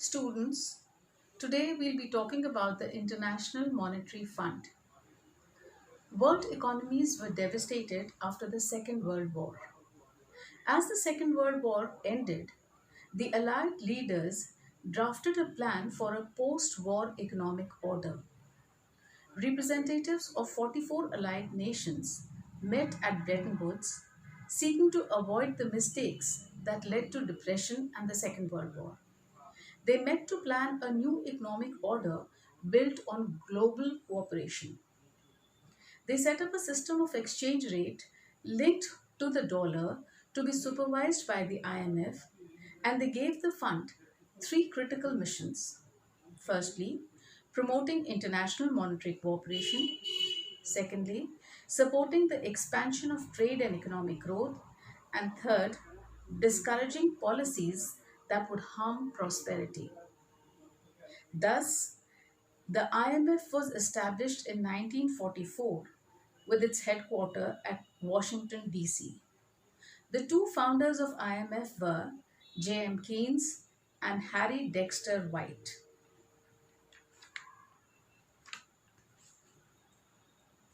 Students, today we'll be talking about the International Monetary Fund. World economies were devastated after the Second World War. As the Second World War ended, the Allied leaders drafted a plan for a post war economic order. Representatives of 44 Allied nations met at Bretton Woods, seeking to avoid the mistakes that led to depression and the Second World War. They met to plan a new economic order built on global cooperation. They set up a system of exchange rate linked to the dollar to be supervised by the IMF, and they gave the fund three critical missions. Firstly, promoting international monetary cooperation. Secondly, supporting the expansion of trade and economic growth. And third, discouraging policies that would harm prosperity. Thus, the IMF was established in 1944 with its headquarters at Washington, D.C. The two founders of IMF were J.M. Keynes and Harry Dexter White.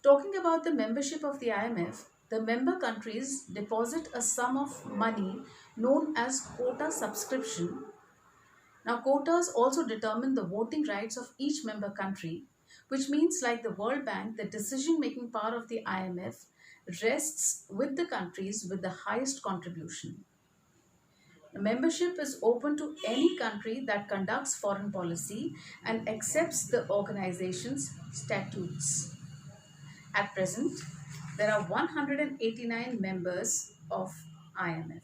Talking about the membership of the IMF, the member countries deposit a sum of money known as quota subscription. Now, quotas also determine the voting rights of each member country, which means, like the World Bank, the decision making power of the IMF rests with the countries with the highest contribution. The membership is open to any country that conducts foreign policy and accepts the organization's statutes. At present, there are 189 members of IMF.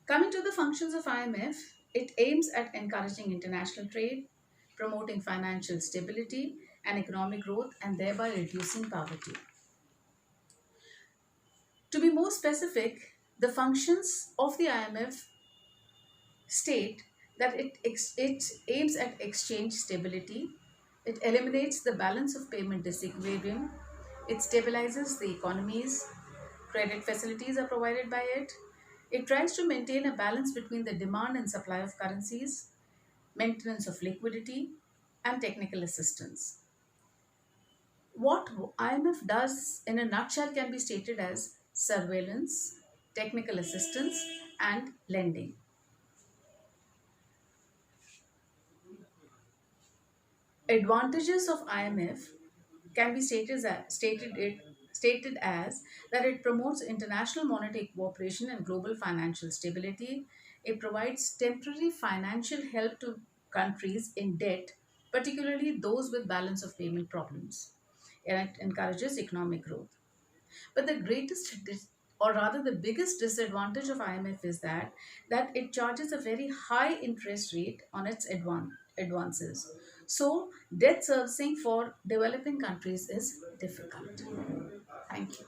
Coming to the functions of IMF, it aims at encouraging international trade, promoting financial stability and economic growth, and thereby reducing poverty. To be more specific, the functions of the IMF state that it aims at exchange stability, it eliminates the balance of payment disequilibrium, it stabilizes the economies, credit facilities are provided by it, it tries to maintain a balance between the demand and supply of currencies, maintenance of liquidity, and technical assistance. What IMF does in a nutshell can be stated as surveillance, technical assistance, and lending. Advantages of IMF can be stated as that it promotes international monetary cooperation and global financial stability. It provides temporary financial help to countries in debt, particularly those with balance of payment problems. And it encourages economic growth. But the or rather the biggest disadvantage of IMF is that it charges a very high interest rate on its advances. So debt servicing for developing countries is difficult. Thank you.